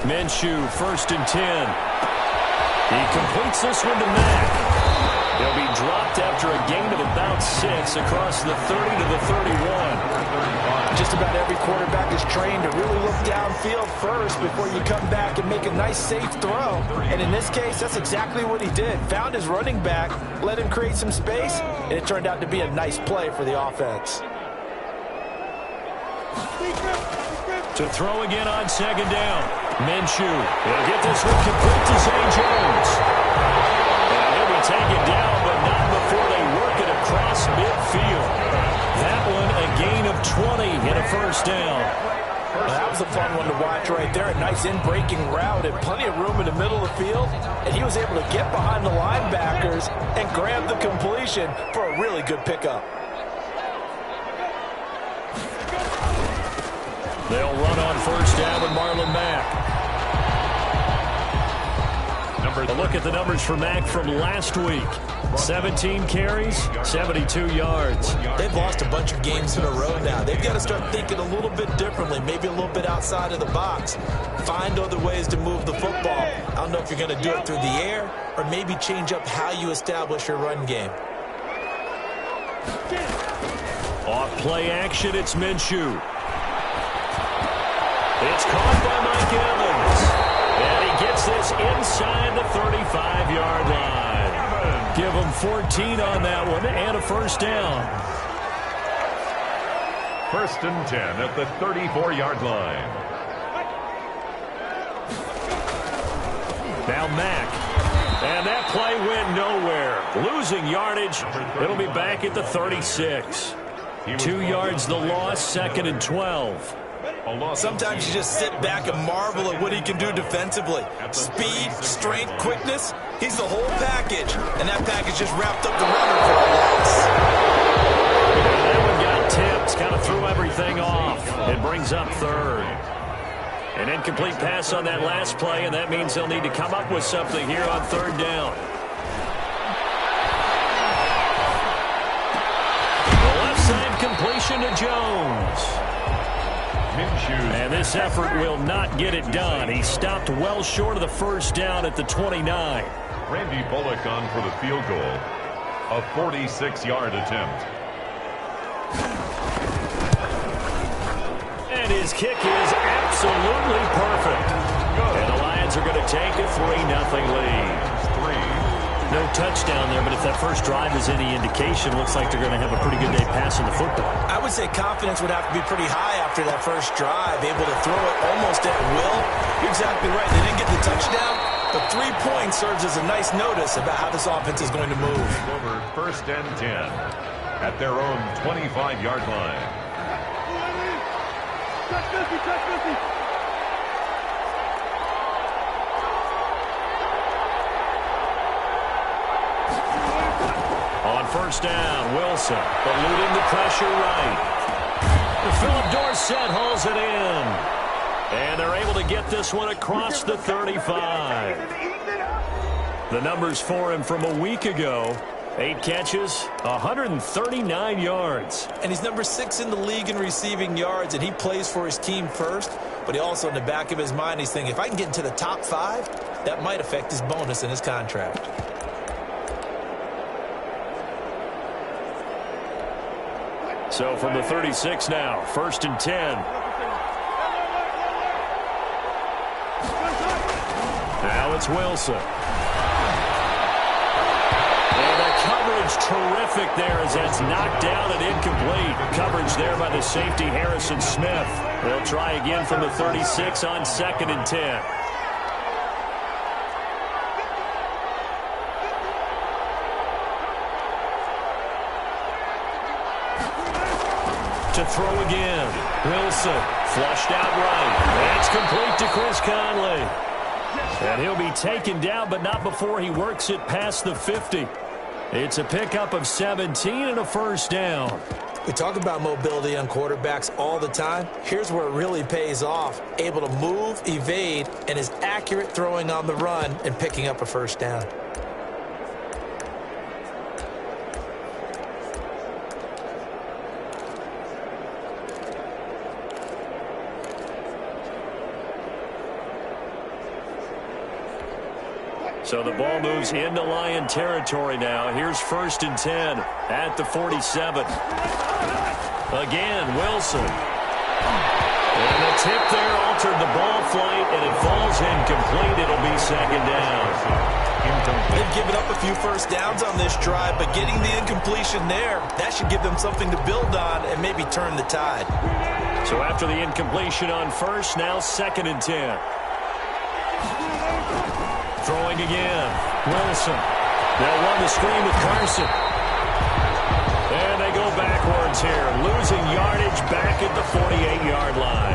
Minshew, 1st and 10. He completes this one to Mack. He'll be dropped after a gain of about 6 across the 30 to the 31. Just about every quarterback is trained to really look downfield first before you come back and make a nice, safe throw. And in this case, that's exactly what he did. Found his running back, let him create some space, and it turned out to be a nice play for the offense. To throw again on 2nd down. Minshew. He'll get this one complete to Zay Jones. And he'll be taken down, but not before they work it across midfield. That one a gain of 20 and a 1st down. Well, that was a fun one to watch right there. A nice in-breaking route and plenty of room in the middle of the field. And he was able to get behind the linebackers and grab the completion for a really good pickup. They'll run on 1st down with Marlon Mack. A look at the numbers for Mack from last week. 17 carries, 72 yards. They've lost a bunch of games in a row now. They've got to start thinking a little bit differently, maybe a little bit outside of the box. Find other ways to move the football. I don't know if you're going to do it through the air or maybe change up how you establish your run game. Off play action, it's Minshew. It's caught by Mike Evans. And he gets this inside the 35-yard line. Give him 14 on that one and a 1st down. 1st and 10 at the 34-yard line. Now Mack. And that play went nowhere. Losing yardage. It'll be back at the 36. 2 yards the loss, 2nd and 12. Sometimes you just sit back and marvel at what he can do defensively. Speed, strength, quickness. He's the whole package. And that package just wrapped up the runner for a loss. That one got tipped. Kind of threw everything off. It brings up 3rd. An incomplete pass on that last play, and that means they'll need to come up with something here on 3rd down. The left side completion to Jones. And this effort will not get it done. He stopped well short of the 1st down at the 29. Randy Bullock on for the field goal. A 46-yard attempt. And his kick is absolutely perfect. And the Lions are going to take a 3-0 lead. No touchdown there, but if that first drive is any indication, looks like they're going to have a pretty good day passing the football. I would say confidence would have to be pretty high after that first drive, able to throw it almost at will. You're exactly right. They didn't get the touchdown, but 3 points serves as a nice notice about how this offense is going to move. Over 1st and 10 at their own 25-yard line. On 1st down, Wilson eluding the pressure right. Philip Dorsett hauls it in. And they're able to get this one across the 35. The numbers for him from a week ago. 8 catches, 139 yards. And he's number 6 in the league in receiving yards, and he plays for his team first. But he also, in the back of his mind, he's thinking, if I can get into the top 5, that might affect his bonus in his contract. So from the 36 now, 1st and 10. Now it's Wilson. And the coverage terrific there as that's knocked down and incomplete. Coverage there by the safety, Harrison Smith. They'll try again from the 36 on 2nd and 10. To throw again. Wilson flushed out right. It's complete to Chris Conley. And he'll be taken down, but not before he works it past the 50. It's a pickup of 17 and a 1st down. We talk about mobility on quarterbacks all the time. Here's where it really pays off. Able to move, evade, and is accurate throwing on the run and picking up a 1st down. So the ball moves into Lion territory now. Here's 1st and 10 at the 47. Again, Wilson. And the tip there altered the ball flight, and it falls incomplete. It'll be 2nd down. They've given up a few first downs on this drive, but getting the incompletion there, that should give them something to build on and maybe turn the tide. So after the incompletion on 1st, now 2nd and 10. Throwing again. Wilson. They'll run the screen with Carson. And they go backwards here, losing yardage back at the 48-yard line.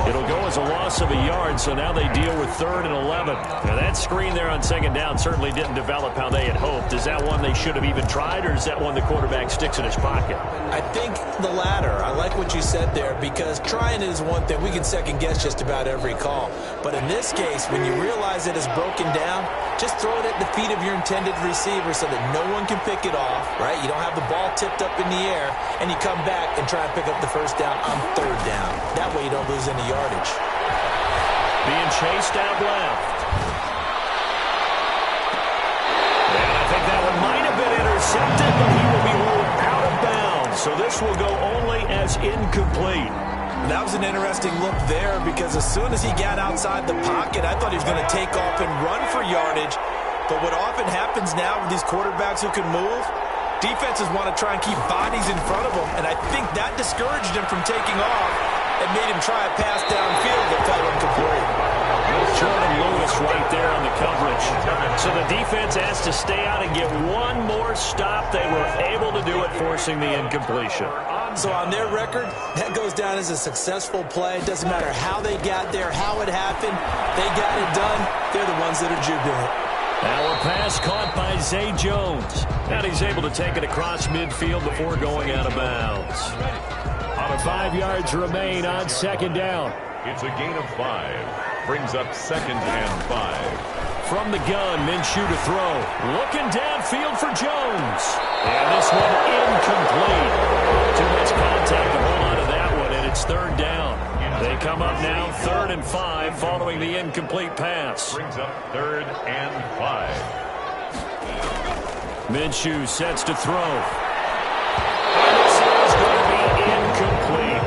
It'll go as a loss of a yard, so now they deal with 3rd and 11. Now that screen there on 2nd down certainly didn't develop how they had hoped. Is that one they should have even tried, or is that one the quarterback sticks in his pocket? I think the latter. I like what you said there, because trying it is one thing. We can second-guess just about every call. But in this case, when you realize it is broken down, just throw it at the feet of your intended receiver so that no one can pick it off, right? You don't have the ball tipped up in the air, and you come back and try and pick up the 1st down on 3rd down. That way you don't lose any yardage. Being chased out left. And I think that one might have been intercepted, but he will be ruled out of bounds. So this will go only as incomplete. That was an interesting look there, because as soon as he got outside the pocket, I thought he was going to take off and run for yardage. But what often happens now with these quarterbacks who can move, defenses want to try and keep bodies in front of them, and I think that discouraged him from taking off and made him try a pass downfield that fell incomplete. Jordan Lewis right there on the coverage. So the defense has to stay out and get one more stop. They were able to do it, forcing the incompletion. So on their record, that goes down as a successful play. It doesn't matter how they got there, how it happened. They got it done. They're the ones that are jubilant. Now a pass caught by Zay Jones. And he's able to take it across midfield before going out of bounds. 5 yards remain on 2nd down. It's a gain of 5. Brings up 2nd and 5. From the gun, Minshew to throw. Looking downfield for Jones. And this one incomplete. Too much contact to hold on to that one, and it's 3rd down. They come up now 3rd and 5 following the incomplete pass. Brings up 3rd and 5. Minshew sets to throw. And this is going to be incomplete.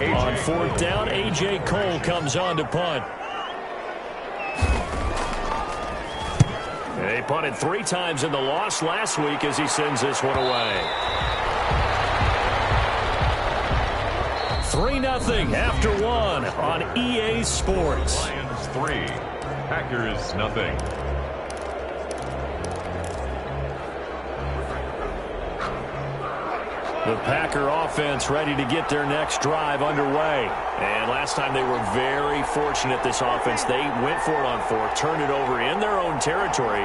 On 4th down, A.J. Cole comes on to punt. They punted 3 times in the loss last week as he sends this one away. 3-0 after 1 on EA Sports. Lions 3, Packers nothing. The Packer offense ready to get their next drive underway. And last time they were very fortunate, this offense. They went for it on 4th, turned it over in their own territory,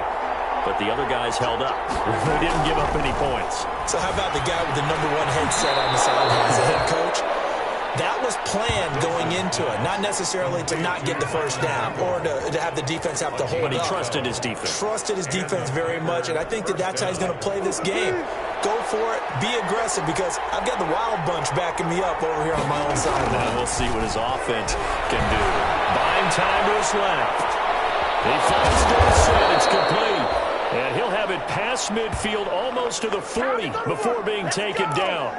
but the other guys held up. They didn't give up any points. So how about the guy with the #1 headset on the sidelines, the head coach? That was planned going into it, not necessarily to not get the 1st down or to have the defense have to hold But he up. trusted his defense. Trusted his defense very much, and I think that that's how he's going to play this game. Go for it, be aggressive, because I've got the wild bunch backing me up over here on my own side. Now we'll see what his offense can do. Buying time to his left. He finds Dorsett. It's complete. And he'll have it past midfield almost to the 40 before being taken down.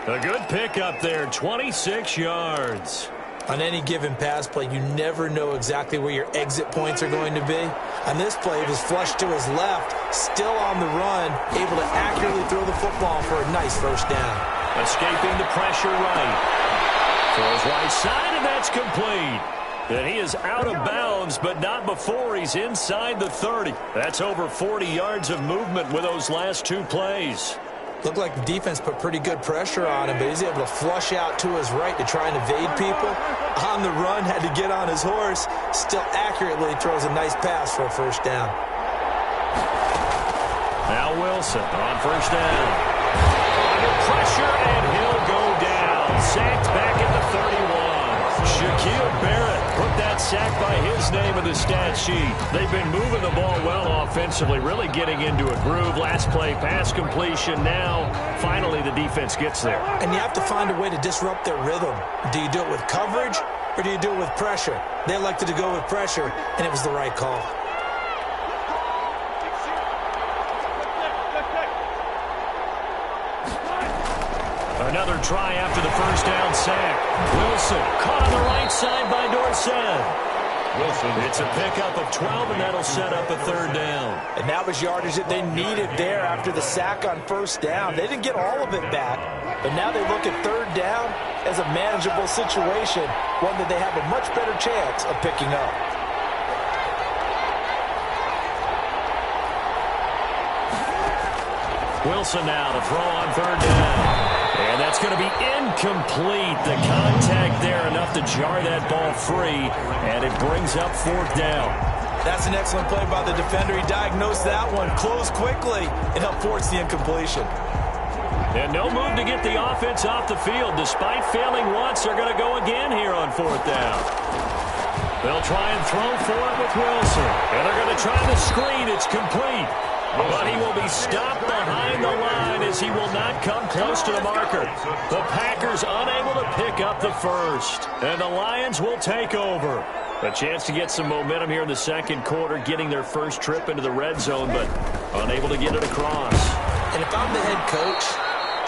A good pickup there, 26 yards. On any given pass play, you never know exactly where your exit points are going to be. On this play, it was flushed to his left, still on the run, able to accurately throw the football for a nice 1st down. Escaping the pressure right. Throws right side, and that's complete. And he is out of bounds, but not before he's inside the 30. That's over 40 yards of movement with those last 2 plays. Looked like the defense put pretty good pressure on him, but he's able to flush out to his right to try and evade people. On the run, had to get on his horse. Still accurately throws a nice pass for a 1st down. Now Wilson on 1st down. Under pressure, and he'll go down. Sacked back at the 31. Shaquille Barrett put that sack by his name in the stat sheet. They've been moving the ball well offensively, really getting into a groove. Last play, pass completion. Now, finally, the defense gets there. And you have to find a way to disrupt their rhythm. Do you do it with coverage, or do you do it with pressure? They elected to go with pressure, and it was the right call. Another try after the first down sack. Wilson caught on the right side by Dorsett. Wilson. It's a pickup of 12, and that'll set up a third down. And that was yardage that they needed there after the sack on first down. They didn't get all of it back, but now they look at third down as a manageable situation, one that they have a much better chance of picking up. Wilson now to throw on third down. And that's going to be incomplete. The contact there enough to jar that ball free, and it brings up fourth down. That's an excellent play by the defender. He diagnosed that one, closed quickly, and helped force the incompletion. And no move to get the offense off the field. Despite failing once, they're going to go again here on fourth down. They'll try and throw for it with Wilson. And they're going to try the screen. It's complete. But he will be stopped behind the line as he will not come close to the marker. The Packers unable to pick up the first. And the Lions will take over. A chance to get some momentum here in the second quarter, getting their first trip into the red zone, but unable to get it across. And if I'm the head coach,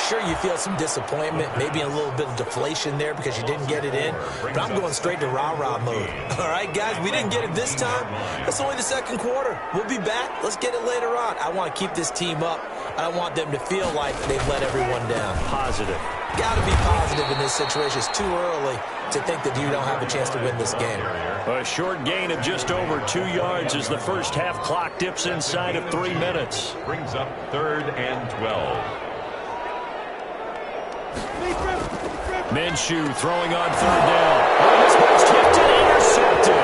sure, you feel some disappointment, maybe a little bit of deflation there because you didn't get it in, but I'm going straight to rah-rah mode. All right, guys, we didn't get it this time. It's only the second quarter. We'll be back. Let's get it later on. I want to keep this team up. I don't want them to feel like they've let everyone down. Positive. Got to be positive in this situation. It's too early to think that you don't have a chance to win this game. A short gain of just over 2 yards as the first half clock dips inside of 3 minutes. Brings up 3rd and 12. Minshew throwing on third down. Oh, this one's tipped and intercepted.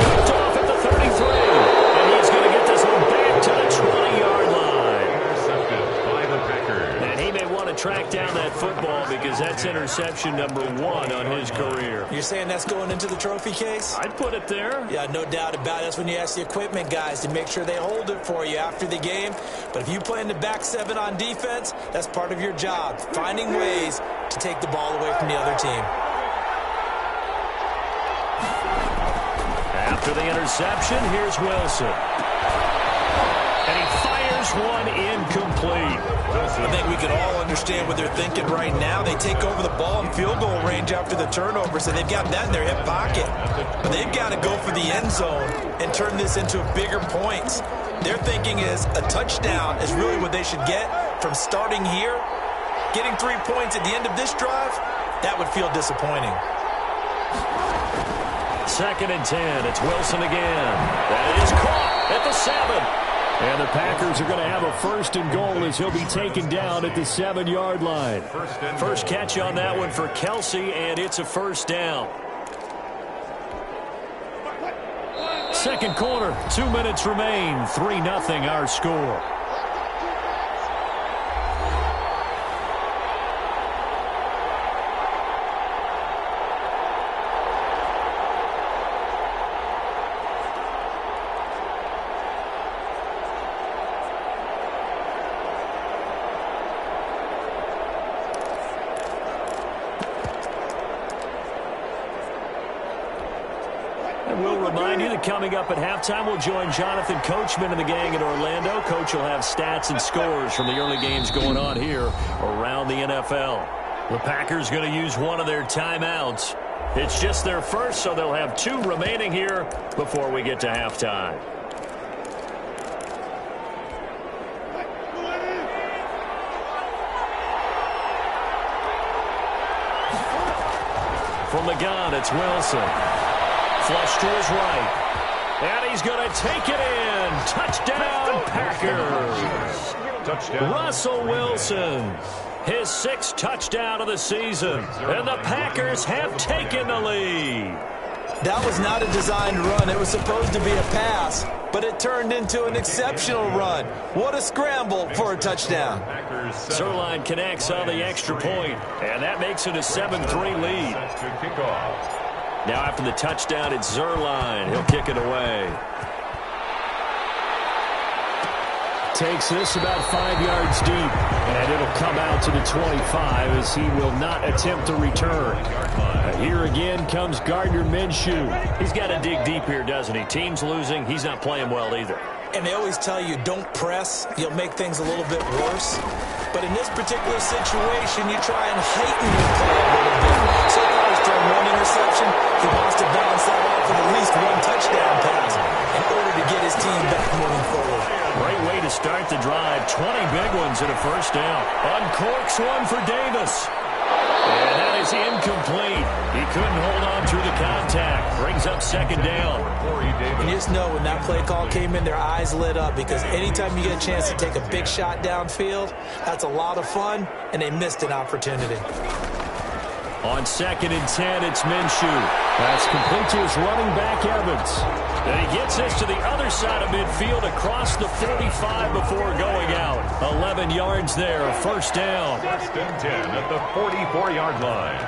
Knocked off at the 33. And he's going to get this one back to the 20-yard line. Intercepted by the Packers. And he may want to track down that football because that's interception number 1 on his career. You're saying that's going into the trophy case? I'd put it there. Yeah, no doubt about it. That's when you ask the equipment guys to make sure they hold it for you after the game. But if you play in the back 7 on defense, that's part of your job, finding ways to take the ball away from the other team. After the interception, here's Wilson. And he fires one incomplete. I think we can all understand what they're thinking right now. They take over the ball in field goal range after the turnover, so they've got that in their hip pocket. But they've got to go for the end zone and turn this into bigger points. Their thinking is a touchdown is really what they should get from starting here. Getting 3 points at the end of this drive, that would feel disappointing. 2nd and 10. It's Wilson again. That is caught at the 7. And the Packers are going to have a 1st and goal as he'll be taken down at the 7-yard line. First catch on that one for Kelsey, and it's a 1st down. Second quarter, 2 minutes remain. 3-0 our score. We'll remind you that coming up at halftime, we'll join Jonathan Coachman and the gang in Orlando. Coach will have stats and scores from the early games going on here around the NFL. The Packers going to use one of their timeouts. It's just their first, so they'll have 2 remaining here before we get to halftime. From the gun, it's Wilson. Flush to his right. And he's going to take it in. Touchdown, Packers. Touchdown. Russell Wilson. His 6th touchdown of the season. And the Packers have taken the lead. That was not a designed run. It was supposed to be a pass, but it turned into an exceptional run. What a scramble for a touchdown. Zerline connects on the extra point, and that makes it a 7-3 lead. Now after the touchdown, it's Zerline. He'll kick it away. takes this about 5 yards deep, and it'll come out to the 25 as he will not attempt to return. Here again comes Gardner Minshew. He's got to dig deep here, doesn't he? Team's losing. He's not playing well either. And they always tell you, don't press. You'll make things a little bit worse. But in this particular situation, you try and heighten your play a little bit. So far, he's thrown one interception. He wants to balance that off with at least one touchdown pass in order to get his team back moving forward. Great way to start the drive. 20 big ones and a first down. Uncorks one for Davis. And that is incomplete. He couldn't hold on through the contact. Brings up second down. You just know when that play call came in, their eyes lit up, because anytime you get a chance to take a big shot downfield, that's a lot of fun, and they missed an opportunity. On 2nd and 10, it's Minshew. That's complete to his running back, Evans. And he gets this to the other side of midfield across the 45 before going out. 11 yards there, first down. 1st and 10 at the 44-yard line.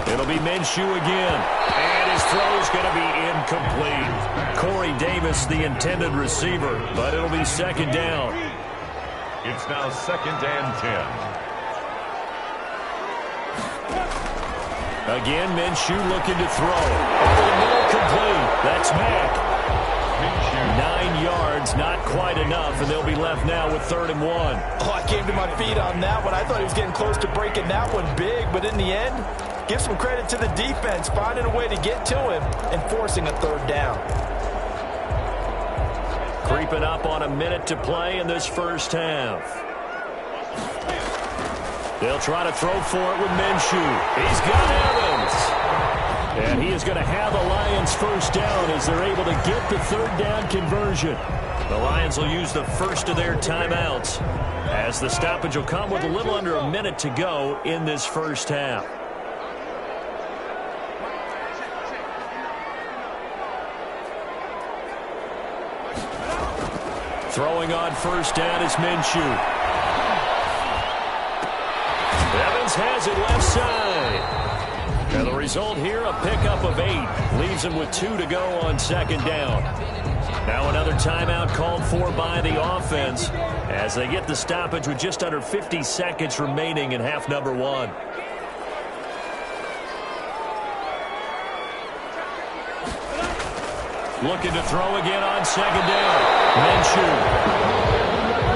It'll be Minshew again. And his throw's going to be incomplete. Corey Davis, the intended receiver, but it'll be second down. It's now 2nd and 10. Again, Minshew looking to throw. Over the middle, complete. That's Mack. 9 yards, not quite enough, and they'll be left now with 3rd and 1. Oh, I came to my feet on that one. I thought he was getting close to breaking that one big, but in the end, give some credit to the defense, finding a way to get to him and forcing a 3rd down. Creeping up on a minute to play in this first half. They'll try to throw for it with Minshew. He's got Evans. And he is going to have the Lions first down as they're able to get the 3rd down conversion. The Lions will use the first of their timeouts as the stoppage will come with a little under a minute to go in this first half. Throwing on first down is Minshew. Evans has it left side. And the result here, a pickup of 8. Leaves him with 2 to go on 2nd down. Now another timeout called for by the offense as they get the stoppage with just under 50 seconds remaining in half number 1. Looking to throw again on 2nd down. Minshew.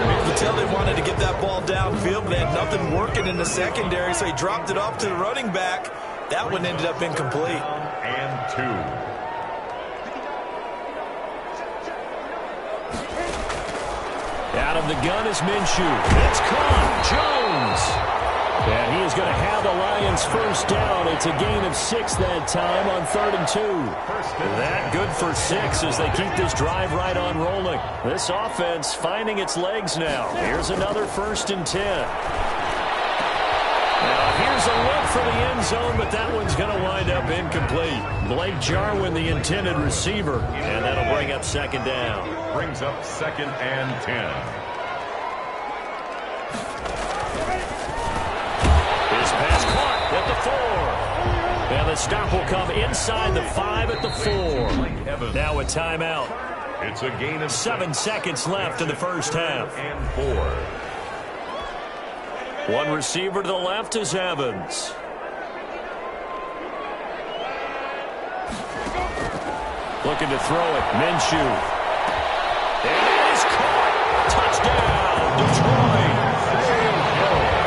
You could tell they wanted to get that ball downfield, but they had nothing working in the secondary, so he dropped it off to the running back. That one ended up incomplete. And 2. Out of the gun is Minshew. It's caught. Jones. And he is going to have the Lions first down. It's a gain of 6 that time on 3rd and 2. That good for 6 as they keep this drive right on rolling. This offense finding its legs now. Here's another 1st and 10. Now here's a look for the end zone, but that one's going to wind up incomplete. Blake Jarwin, the intended receiver, and that'll bring up 2nd down. Brings up 2nd and 10. Pass caught at the 4. And the stop will come inside the 5 at the 4. Now a timeout. It's a gain of 7 seconds left in the first half. And 4. One receiver to the left is Evans. Looking to throw it. Minshew. And it is caught. Touchdown, Detroit.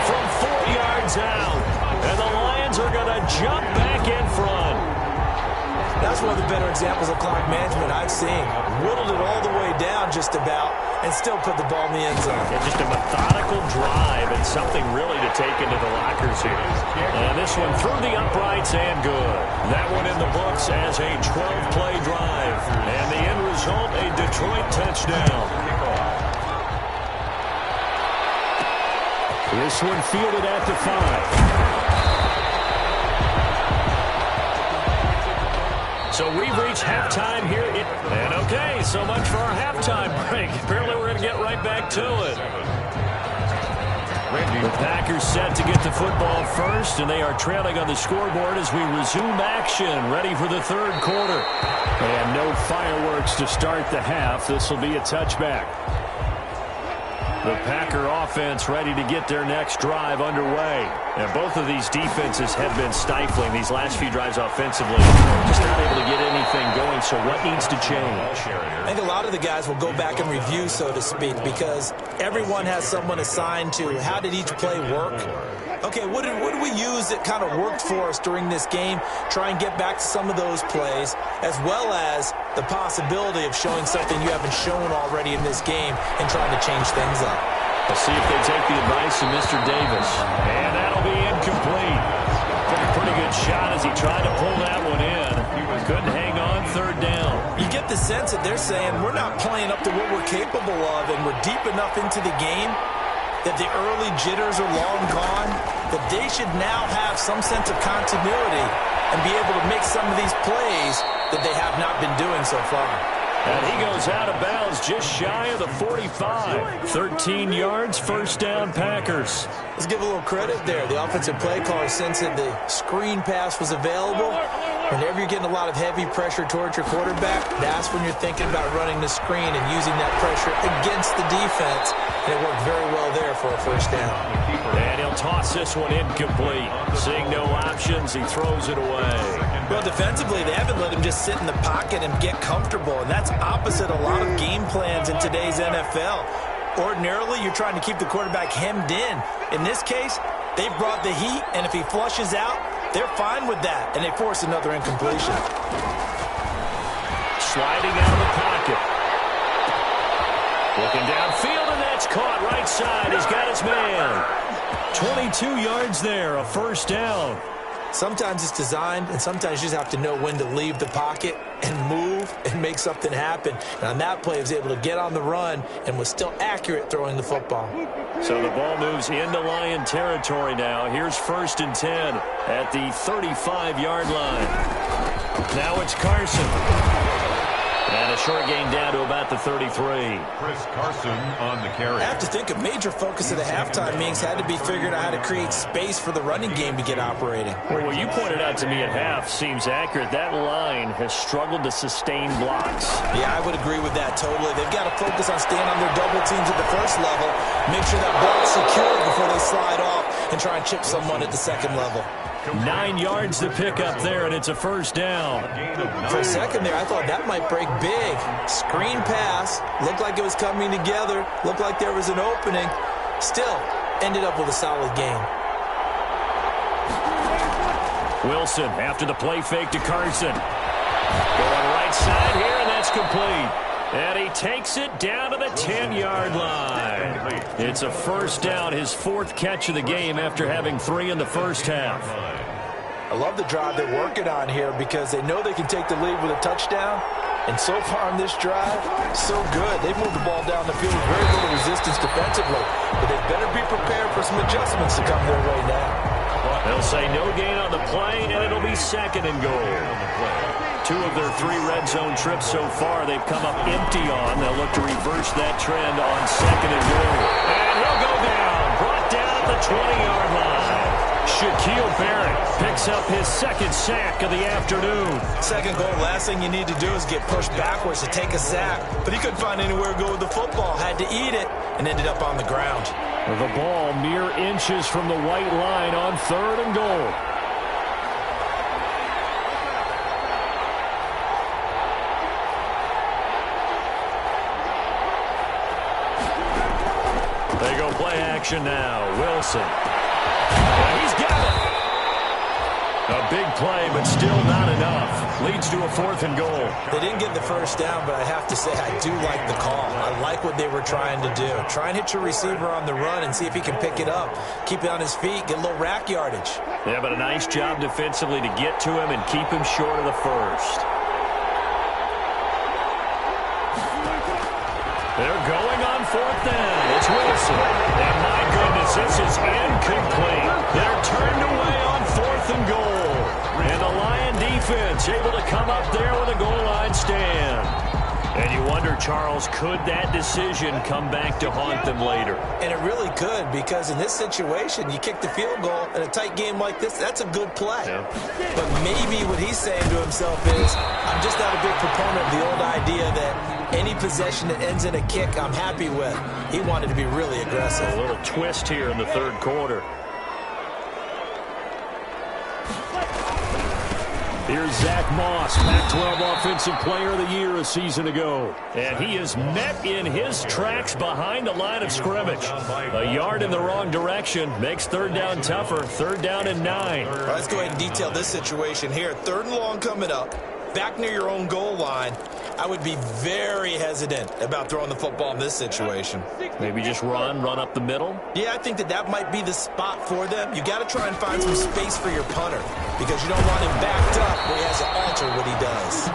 From 4 yards out. And the Lions are going to jump back in front. That's one of the better examples of clock management I've seen. Whittled it all the way down just about and still put the ball in the end zone. Yeah, just a methodical drive and something really to take into the lockers here. And this one through the uprights and good. That one in the books as a 12-play drive. And the end result, a Detroit touchdown. This one fielded at the 5. So we've reached halftime here. And okay, so much for our halftime break. Apparently we're going to get right back to it. The Packers set to get the football first, and they are trailing on the scoreboard as we resume action, ready for the third quarter. And no fireworks to start the half. This will be a touchback. The Packer offense ready to get their next drive underway. And both of these defenses have been stifling these last few drives offensively. Just not able to get anything going, so what needs to change? I think a lot of the guys will go back and review, so to speak, because everyone has someone assigned to how did each play work. Okay, what did we use that kind of worked for us during this game? Try and get back to some of those plays, as well as the possibility of showing something you haven't shown already in this game and trying to change things up. We'll see if they take the advice of Mr. Davis. And that'll be incomplete. Took a pretty good shot as he tried to pull that one in. Couldn't hang on third down. You get the sense that they're saying we're not playing up to what we're capable of, and we're deep enough into the game that the early jitters are long gone, that they should now have some sense of continuity and be able to make some of these plays that they have not been doing so far. And he goes out of bounds just shy of the 45. 13 yards, first down Packers. Let's give a little credit there. The offensive play caller sensed that the screen pass was available. Whenever you're getting a lot of heavy pressure towards your quarterback, that's when you're thinking about running the screen and using that pressure against the defense. And it worked very well there for a first down. And he'll toss this one incomplete. Seeing no options, he throws it away. Well, defensively, they haven't let him just sit in the pocket and get comfortable. And that's opposite a lot of game plans in today's NFL. Ordinarily, you're trying to keep the quarterback hemmed in. In this case, they brought the heat, and if he flushes out, they're fine with that, and they force another incompletion. Sliding out of the pocket. Looking downfield, and that's caught right side. He's got his man. 22 yards there, a first down. Sometimes it's designed, and sometimes you just have to know when to leave the pocket and move and make something happen. And on that play, he was able to get on the run and was still accurate throwing the football. So the ball moves into Lion territory now. Here's 1st and 10 at the 35-yard line. Now it's Carson. And a short gain down to about the 33. Chris Carson on the carry. I have to think a major focus of the halftime meetings had to be figuring out how to create space for the running game to get operating. Well, what you pointed out to me at half seems accurate. That line has struggled to sustain blocks. Yeah, I would agree with that totally. They've got to focus on staying on their double teams at the first level, make sure that block's secure before they slide off and try and chip someone at the second level. 9 yards to pick up there, and it's a first down. For a second there, I thought that might break big. Screen pass, looked like it was coming together, looked like there was an opening. Still, ended up with a solid gain. Wilson after the play fake to Carson. Going right side here, and that's complete. And he takes it down to the 10-yard line. It's a first down, his 4th catch of the game after having 3 in the first half. I love the drive they're working on here because they know they can take the lead with a touchdown. And so far on this drive, so good. They've moved the ball down the field with very little resistance defensively. But they better be prepared for some adjustments to come their way now. They'll say no gain on the play, and it'll be 2nd and goal. 2 of their 3 red zone trips so far they've come up empty on. They'll look to reverse that trend on 2nd and goal. And he'll go down, brought down at the 20-yard line. Shaquille Barrett picks up his 2nd sack of the afternoon. 2nd goal, last thing you need to do is get pushed backwards to take a sack. But he couldn't find anywhere to go with the football, had to eat it, and ended up on the ground. The ball mere inches from the white line on 3rd and goal. They go play action now. Wilson. And he's got it. A big play, but still not enough. Leads to a 4th and goal. They didn't get the first down, but I have to say I do like the call. I like what they were trying to do. Try and hit your receiver on the run and see if he can pick it up. Keep it on his feet, get a little rack yardage. Yeah, but a nice job defensively to get to him and keep him short of the first. They're going on 4th down. It's Wilson. And my goodness, this is incomplete. They're turned away on 4th and goal. And the Lion defense able to come up there with a goal line stand. And you wonder, Charles, could that decision come back to haunt them later? And it really could, because in this situation, you kick the field goal in a tight game like this, that's a good play. Yeah. But maybe what he's saying to himself is, I'm just not a big proponent of the old idea that any possession that ends in a kick I'm happy with. He wanted to be really aggressive. A little twist here in the third quarter. Here's Zach Moss, Pac-12 Offensive Player of the Year a season ago. And he is met in his tracks behind the line of scrimmage. A yard in the wrong direction makes third down tougher. 3rd down and 9. All right, let's go ahead and detail this situation here. 3rd and long coming up. Back near your own goal line. I would be very hesitant about throwing the football in this situation. Maybe just run up the middle? Yeah, I think that might be the spot for them. You got to try and find some space for your punter because you don't want him backed up where he has to alter what he does.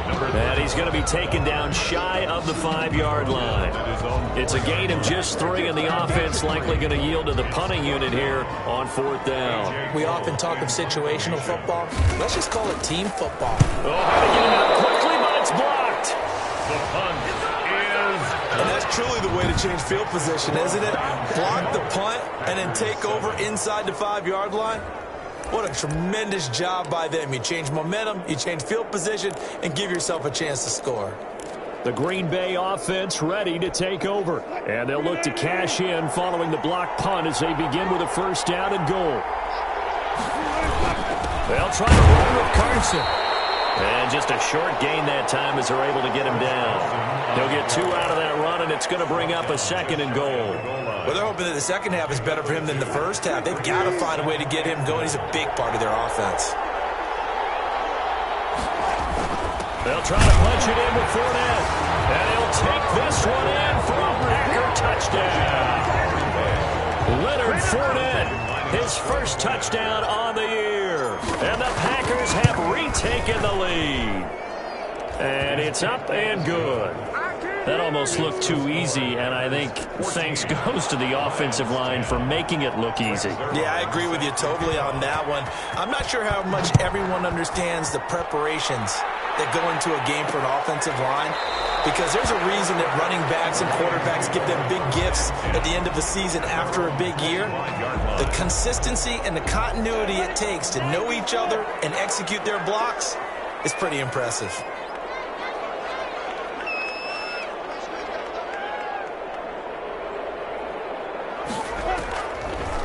And he's going to be taken down shy of the 5-yard line. It's a gain of just 3, and the offense likely going to yield to the punting unit here on 4th down. We often talk of situational football. Let's just call it team football. Oh, how to get it out quickly, but it's blocked. The punt is... And that's truly the way to change field position, isn't it? Block the punt and then take over inside the 5-yard line. What a tremendous job by them. You change momentum, you change field position, and give yourself a chance to score. The Green Bay offense ready to take over. And they'll look to cash in following the block punt as they begin with a 1st down and goal. They'll try to run with Carson. And just a short gain that time as they're able to get him down. They'll get 2 out of that run, and it's going to bring up a 2nd and goal. Well, they're hoping that the second half is better for him than the first half. They've got to find a way to get him going. He's a big part of their offense. They'll try to punch it in with Fournette. And he'll take this one in for a Packer touchdown. Leonard Fournette, his first touchdown on the year. And the Packers have retaken the lead. And it's up and good. That almost looked too easy, and I think thanks goes to the offensive line for making it look easy. Yeah, I agree with you totally on that one. I'm not sure how much everyone understands the preparations that go into a game for an offensive line, because there's a reason that running backs and quarterbacks give them big gifts at the end of the season after a big year. The consistency and the continuity it takes to know each other and execute their blocks is pretty impressive.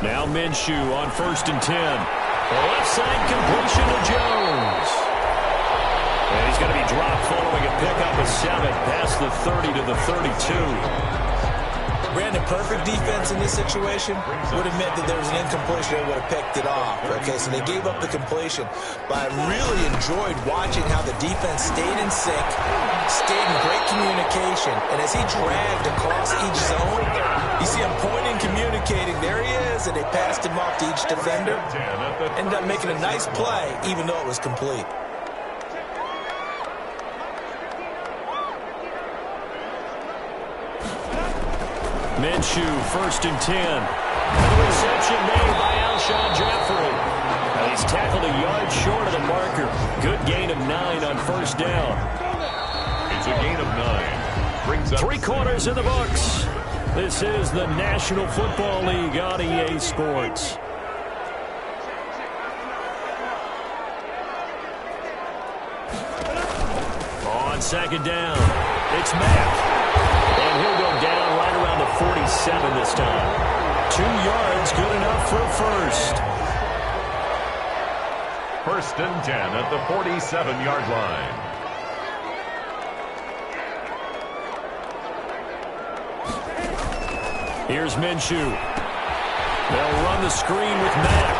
Now Minshew on 1st and 10. Left side completion to Jones. And he's going to be dropped following a pickup of 7 past the 30 to the 32. Brandon, perfect defense in this situation would have meant that there was an incompletion. They would have picked it off. Okay, so they gave up the completion. But I really enjoyed watching how the defense stayed in sync, stayed in great communication. And as he dragged across each zone, you see him pointing, communicating. There he is, and they passed him off to each defender. Ended up making a nice play, even though it was complete. Minshew, 1st and 10. The reception made by Alshon Jeffrey. And he's tackled a yard short of the marker. Good gain of 9 on 1st down. It's a gain of 9. Brings up 3 quarters in the books. This is the National Football League on EA Sports. On 2nd down, it's Mack. And he'll go down right around the 47 this time. 2 yards, good enough for a 1st. 1st and 10 at the 47-yard line. Here's Minshew. They'll run the screen with Mack.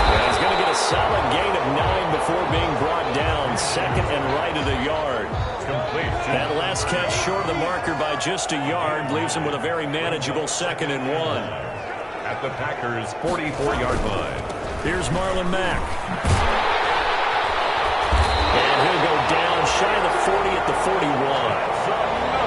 And he's going to get a solid gain of 9 before being brought down. 2nd and right of the yard. Complete. That last catch short of the marker by just a yard leaves him with a very manageable 2nd and 1. At the Packers' 44-yard line. Here's Marlon Mack. And he'll go down shy of the 40 at the 41.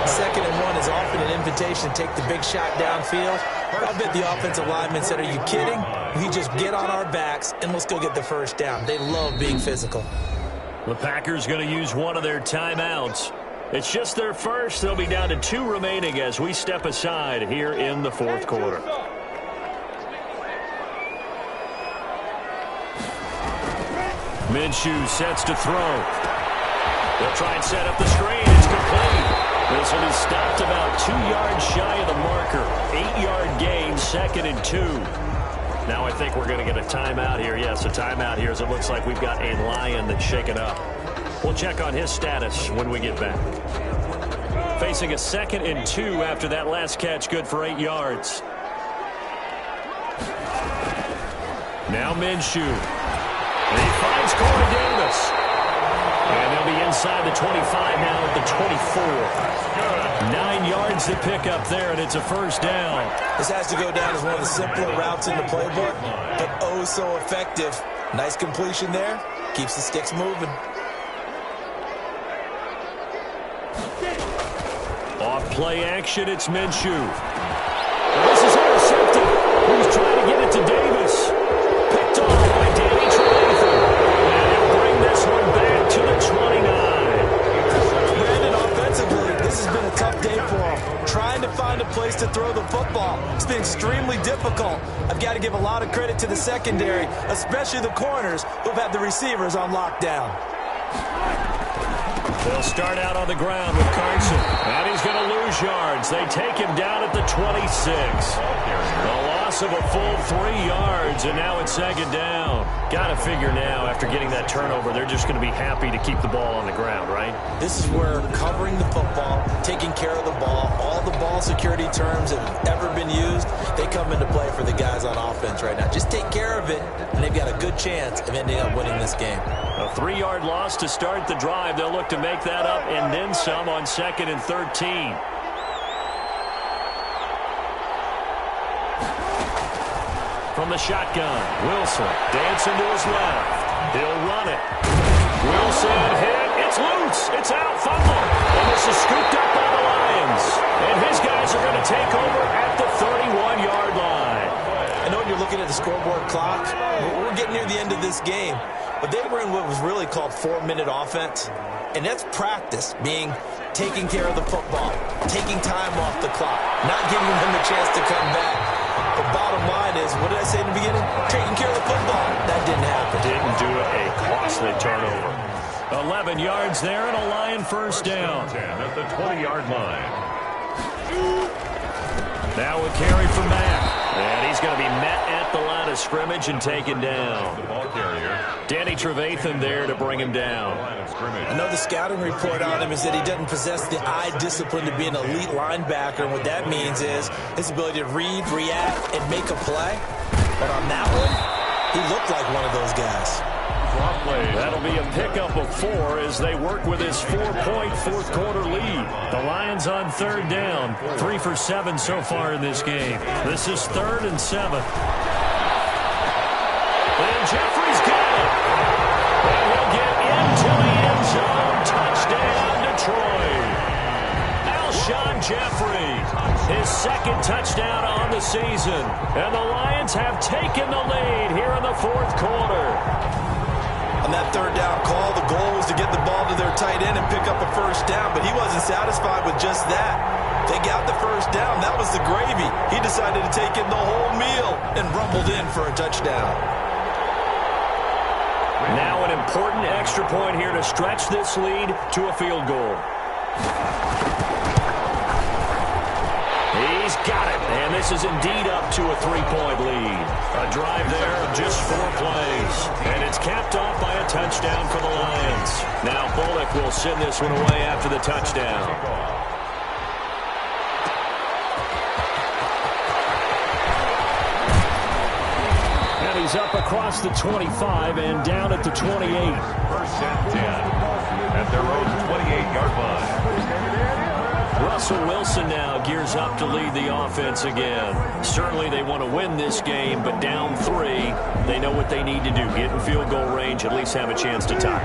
2nd and 1 is often an invitation to take the big shot downfield. I bet the offensive lineman said, are you kidding? We just get on our backs and let's go get the 1st down. They love being physical. The Packers going to use one of their timeouts. It's just their first. They'll be down to 2 remaining as we step aside here in the fourth quarter. Minshew sets to throw. They'll try and set up the screen. It's complete. This will be stopped about 2 yards shy of the marker. 8-yard gain, 2nd and 2. Now I think we're going to get a timeout here. Yes, a timeout here as it looks like we've got a Lion that's shaken up. We'll check on his status when we get back. Facing a 2nd and 2 after that last catch, good for 8 yards. Now Minshew. And he finds Corey Davis. And they'll be inside the 25 now at the 24. 9 yards to pick up there, and it's a first down. This has to go down as one of the simpler routes in the playbook, but oh so effective. Nice completion there. Keeps the sticks moving. Off play action, it's Minshew. And this is intercepted. He's trying to get it to Davis. Picked off by Danny Trevathan. And he'll bring this one back to the 29. Brandon, offensively, this has been a tough day for him. Trying to find a place to throw the football. It's been extremely difficult. I've got to give a lot of credit to the secondary, especially the corners who've had the receivers on lockdown. They'll start out on the ground with Carson. And he's going to lose yards. They take him down at the 26. A loss of a full 3 yards, and now it's 2nd down. Got to figure now, after getting that turnover, they're just going to be happy to keep the ball on the ground, right? This is where covering the football, taking care of the ball, all the ball security terms that have ever been used, they come into play for the guys on offense right now. Just take care of it, and they've got a good chance of ending up winning this game. A 3-yard loss to start the drive. They'll look to make that up and then some on 2nd and 13. From the shotgun, Wilson dancing to his left. He'll run it. Wilson hit. It's loose. It's out. Fumble. And this is scooped up by the Lions. And his guys are going to take over at the 31-yard line. I know when you're looking at the scoreboard clock, we're getting near the end of this game. But they were in what was really called 4-minute offense. And that's practice, being taking care of the football, taking time off the clock, not giving them a chance to come back. The bottom line is, what did I say in the beginning? Taking care of the football. That didn't happen. Didn't do it. A costly turnover. 11 yards there and a Lion first down. 10 at the 20-yard line. Now a carry for Mack. And he's going to be met at the line of scrimmage and taken down. The ball carrier. Danny Trevathan there to bring him down. I know the scouting report on him is that he doesn't possess the eye discipline to be an elite linebacker. And what that means is his ability to read, react, and make a play. But on that one, he looked like one of those guys. That'll be a pickup of 4 as they work with his 4-point fourth quarter lead. The Lions on 3rd down. 3 for 7 so far in this game. This is 3rd and 7. And Jeffrey's got it. And he'll get into the end zone. Touchdown, Detroit. Alshon Jeffrey, his 2nd touchdown on the season. And the Lions have taken the lead here in the 4th quarter. On that 3rd down call, the goal was to get the ball to their tight end and pick up a first down, but he wasn't satisfied with just that. They got the first down. That was the gravy. He decided to take in the whole meal and rumbled in for a touchdown. Now an important extra point here to stretch this lead to a field goal. He's got it, and this is indeed up to a 3-point lead. A drive there of just 4 plays, and it's capped off by a touchdown for the Lions. Now Bullock will send this one away after the touchdown. And he's up across the 25 and down at the 28. 1st and 10 at their own 28-yard line. Russell Wilson now gears up to lead the offense again. Certainly they want to win this game, but down 3, they know what they need to do. Get in field goal range, at least have a chance to tie.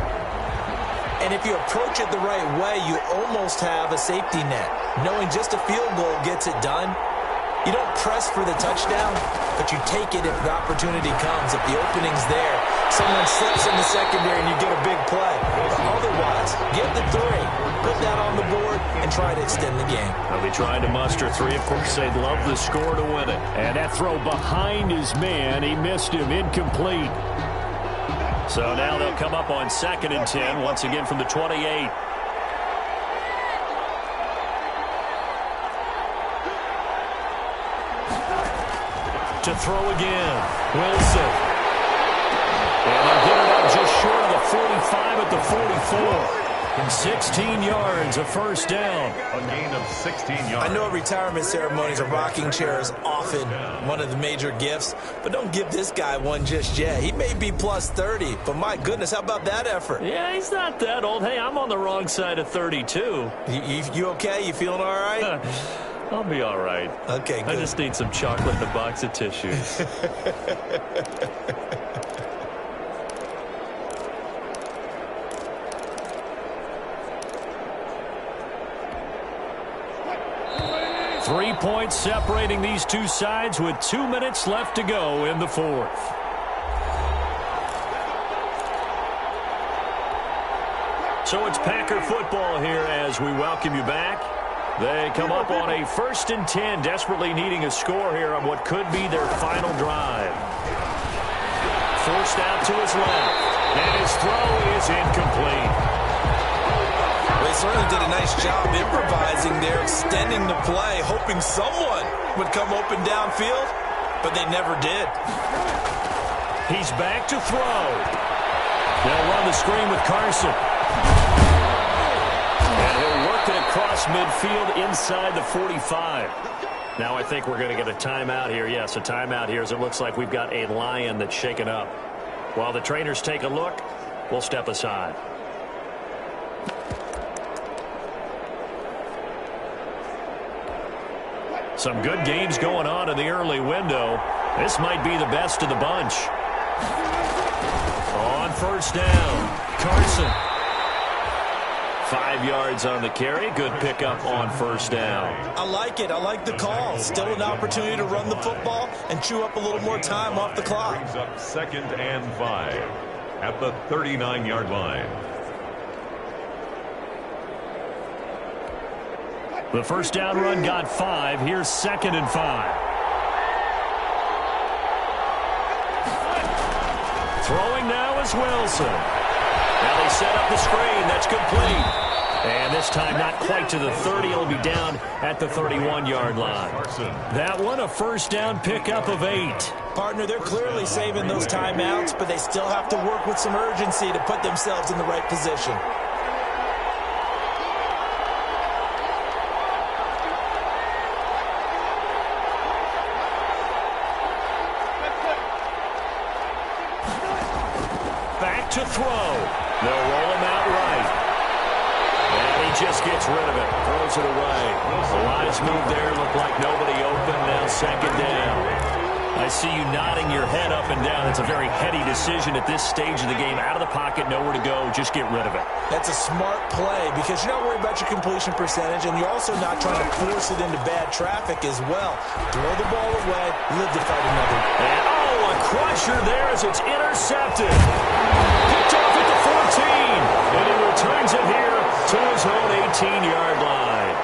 And if you approach it the right way, you almost have a safety net. Knowing just a field goal gets it done. You don't press for the touchdown, but you take it if the opportunity comes. If the opening's there, someone slips in the secondary and you get a big play. But otherwise, get the 3. Put that on the board. try to extend the game. They'll be trying to muster 3. Of course, they'd love the score to win it. And that throw behind his man, he missed him, incomplete. So now they'll come up on 2nd and 10, once again from the 28. To throw again, Wilson. And they'll get it up just short of the 45 at the 44. And 16 yards, a first down. A gain of 16 yards. I know at retirement ceremonies, a rocking chair is often one of the major gifts, but don't give this guy one just yet. He may be plus 30, but my goodness, how about that effort? Yeah, he's not that old. Hey, I'm on the wrong side of 32. You okay? You feeling all right? I'll be all right. Okay, good. I just need some chocolate and a box of tissues. 3 points separating these two sides with 2 minutes left to go in the 4th. So it's Packer football here as we welcome you back. They come up on a 1st and 10, desperately needing a score here on what could be their final drive. Forced out to his left, and his throw is incomplete. They certainly did a nice job improvising there, extending the play, hoping someone would come open downfield, but they never did. He's back to throw. They'll run the screen with Carson. And he'll work it across midfield inside the 45. Now I think we're going to get a timeout here. Yes, a timeout here as it looks like we've got a lion that's shaken up. While the trainers take a look, we'll step aside. Some good games going on in the early window. This might be the best of the bunch. On 1st down, Carson. 5 yards on the carry. Good pickup on 1st down. I like it. I like the call. Still an opportunity to run the football and chew up a little more time off the clock. Brings up 2nd and 5 at the 39-yard line. The 1st down run got 5. Here's 2nd and 5. Throwing now is Wilson. Now they set up the screen. That's complete. And this time not quite to the 30. It'll be down at the 31-yard line. That one a 1st down pickup of 8. Partner, they're clearly saving those timeouts, but they still have to work with some urgency to put themselves in the right position. To throw. They'll roll him out right. And he just gets rid of it. Throws it away. The lines move there. Look like nobody open. Now 2nd down. I see you nodding your head up and down. It's a very heady decision at this stage of the game. Out of the pocket, nowhere to go. Just get rid of it. That's a smart play because you're not worried about your completion percentage, and you're also not trying to force it into bad traffic as well. Throw the ball away. Live to fight another. And, oh, a crusher there as it's intercepted. Picked off at the 14. And he returns it here to his own 18-yard line.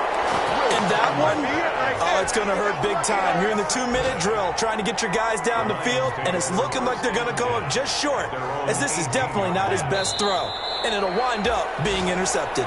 And that one, oh, it's going to hurt big time. You're in the 2-minute drill trying to get your guys down the field, and it's looking like they're going to go up just short, as this is definitely not his best throw, and it'll wind up being intercepted.